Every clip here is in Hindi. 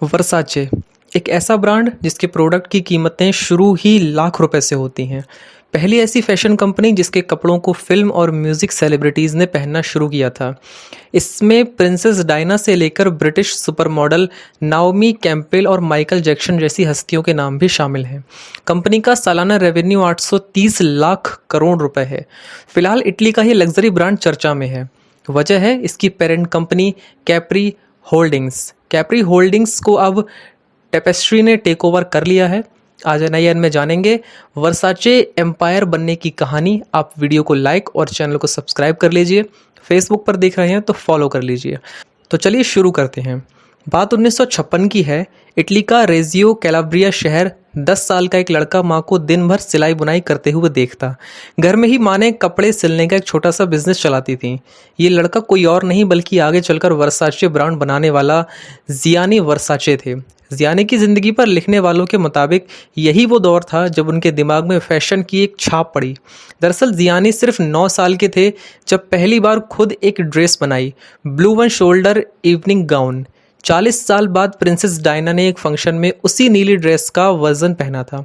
वर्साचे एक ऐसा ब्रांड जिसके प्रोडक्ट की कीमतें शुरू ही लाख रुपए से होती हैं। पहली ऐसी फैशन कंपनी जिसके कपड़ों को फिल्म और म्यूजिक सेलिब्रिटीज़ ने पहनना शुरू किया था। इसमें प्रिंसेस डायना से लेकर British super model Naomi Campbell और माइकल जैक्सन जैसी हस्तियों के नाम भी शामिल हैं। कंपनी का सालाना रेवेन्यू 830 लाख करोड़ रुपए है। फिलहाल इटली का ही लग्जरी ब्रांड चर्चा में है। वजह है इसकी parent company Capri holdings. Capri holdings को अब टेपेस्ट्री ने टेक ओवर कर लिया है। आज नए में जानेंगे वर्साचे एम्पायर बनने की कहानी। आप वीडियो को लाइक और चैनल को सब्सक्राइब कर लीजिए। फेसबुक पर देख रहे हैं तो फॉलो कर लीजिए। तो चलिए शुरू करते हैं। बात 1956 की है। इटली का रेजियो कैलाब्रिया शहर। 10 साल का एक लड़का माँ को दिन भर सिलाई बुनाई करते हुए देखता। घर में ही माँ ने कपड़े सिलने का एक छोटा सा बिजनेस चलाती थी। ये लड़का कोई और नहीं बल्कि आगे चलकर वर्साचे ब्रांड बनाने वाला जियानी वर्साचे थे। जियानी की ज़िंदगी पर लिखने वालों के मुताबिक यही वो दौर था जब उनके दिमाग में फैशन की एक छाप पड़ी। दरअसल जियानी सिर्फ 9 साल के थे जब पहली बार खुद एक ड्रेस बनाई, blue one shoulder evening gown. 40 साल बाद प्रिंसेस डायना ने एक फंक्शन में उसी नीली ड्रेस का वर्जन पहना था।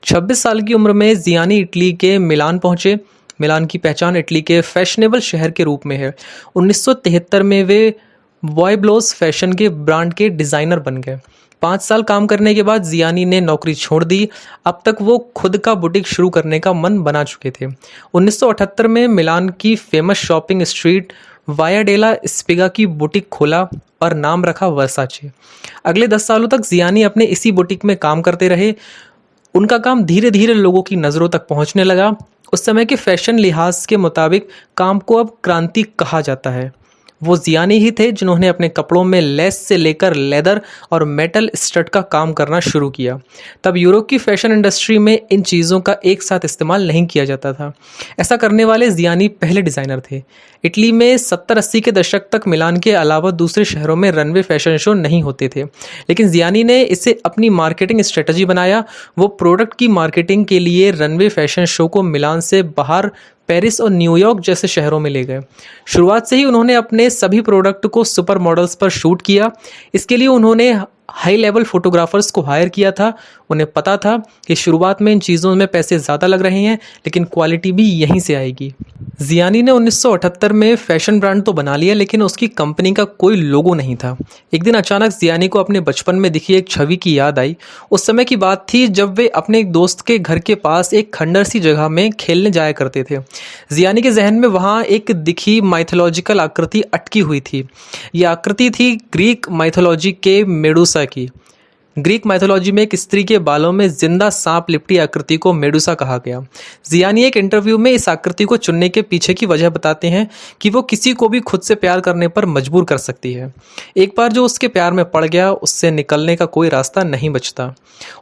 26 साल की उम्र में जियानी इटली के मिलान पहुंचे। मिलान की पहचान इटली के फैशनेबल शहर के रूप में है। 1973 में वे वॉयब्लोस फैशन के ब्रांड के डिज़ाइनर बन गए। 5 साल काम करने के बाद जियानी ने नौकरी छोड़ दी। अब तक वो खुद का बुटीक शुरू करने का मन बना चुके थे। 1978 में मिलान की फेमस शॉपिंग स्ट्रीट वाया डेला स्पिगा की बुटीक खोला और नाम रखा वर्साचे। अगले 10 सालों तक जियानी अपने इसी बुटीक में काम करते रहे। उनका काम धीरे धीरे लोगों की नज़रों तक पहुंचने लगा। उस समय के फैशन लिहाज के मुताबिक काम को अब क्रांति कहा जाता है। वो जियानी ही थे जिन्होंने अपने कपड़ों में लेस से लेकर लेदर और मेटल स्टड का काम करना शुरू किया। तब यूरोप की फैशन इंडस्ट्री में इन चीज़ों का एक साथ इस्तेमाल नहीं किया जाता था। ऐसा करने वाले जियानी पहले डिज़ाइनर थे। इटली में 70-80 के दशक तक मिलान के अलावा दूसरे शहरों में रनवे फैशन शो नहीं होते थे, लेकिन जियानी ने इसे अपनी मार्केटिंग स्ट्रेटजी बनाया। वो प्रोडक्ट की मार्केटिंग के लिए रनवे फैशन शो को मिलान से बाहर पेरिस और न्यूयॉर्क जैसे शहरों में ले गए। शुरुआत से ही उन्होंने अपने सभी प्रोडक्ट को सुपर मॉडल्स पर शूट किया। इसके लिए उन्होंने हाई लेवल फोटोग्राफर्स को हायर किया था। उन्हें पता था कि शुरुआत में इन चीज़ों में पैसे ज़्यादा लग रहे हैं, लेकिन क्वालिटी भी यहीं से आएगी। जियानी ने 1978 में फैशन ब्रांड तो बना लिया, लेकिन उसकी कंपनी का कोई लोगो नहीं था। एक दिन अचानक जियानी को अपने बचपन में दिखी एक छवि की याद आई। उस समय की बात थी जब वे अपने एक दोस्त के घर के पास एक खंडर सी जगह में खेलने जाया करते थे। जियानी के जहन में वहाँ एक दिखी माइथोलॉजिकल आकृति अटकी हुई थी। यह आकृति थी ग्रीक माइथोलॉजी के मेडुसा की। ग्रीक माइथोलॉजी में एक स्त्री के बालों में जिंदा सांप लिपटी आकृति को मेडुसा कहा गया। जियानी एक इंटरव्यू में इस आकृति को चुनने के पीछे की वजह बताते हैं कि वो किसी को भी खुद से प्यार करने पर मजबूर कर सकती है। एक बार जो उसके प्यार में पड़ गया, उससे निकलने का कोई रास्ता नहीं बचता।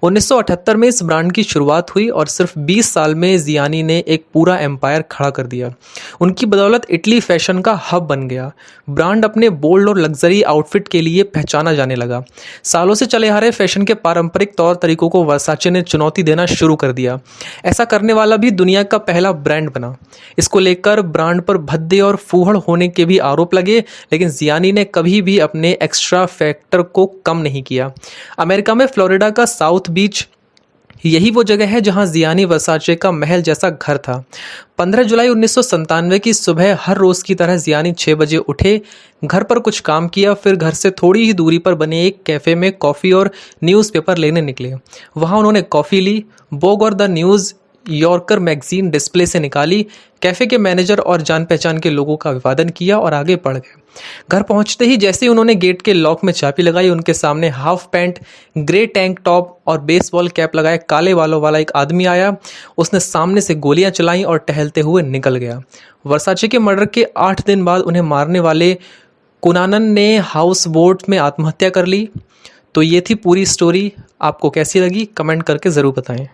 1978 में इस ब्रांड की शुरुआत हुई और सिर्फ 20 साल में जियानी ने एक पूरा एम्पायर खड़ा कर दिया। उनकी बदौलत इटली फैशन का हब बन गया। ब्रांड अपने बोल्ड और लग्जरी आउटफिट के लिए पहचाना जाने लगा। सालों से चले आ रहे फैशन के पारंपरिक तौर तरीकों को वर्साचे ने चुनौती देना शुरू कर दिया। ऐसा करने वाला भी दुनिया का पहला ब्रांड बना। इसको लेकर ब्रांड पर भद्दे और फूहड़ होने के भी आरोप लगे, लेकिन जियानी ने कभी भी अपने एक्स्ट्रा फैक्टर को कम नहीं किया। अमेरिका में फ्लोरिडा का साउथ बीच यही वो जगह है जहां जियानी वर्साचे का महल जैसा घर था। 15 जुलाई 1997 की सुबह हर रोज़ की तरह जियानी 6 बजे उठे, घर पर कुछ काम किया, फिर घर से थोड़ी ही दूरी पर बने एक कैफ़े में कॉफ़ी और न्यूज़पेपर लेने निकले। वहां उन्होंने कॉफ़ी ली, वोग और the news yorker magazine display से निकाली, कैफ़े के मैनेजर और जान पहचान के लोगों का अभिवादन किया और आगे बढ़ गए। घर पहुंचते ही जैसे ही उन्होंने गेट के लॉक में चाबी लगाई, उनके सामने half pant, grey tank top और बेसबॉल कैप लगाए काले बालों वाला एक आदमी आया। उसने सामने से गोलियां चलाई और टहलते हुए निकल गया। वर्साचे के मर्डर के 8 दिन बाद उन्हें मारने वाले कुनानन ने हाउस बोट में आत्महत्या कर ली। तो ये थी पूरी स्टोरी। आपको कैसी लगी कमेंट करके ज़रूर बताएं।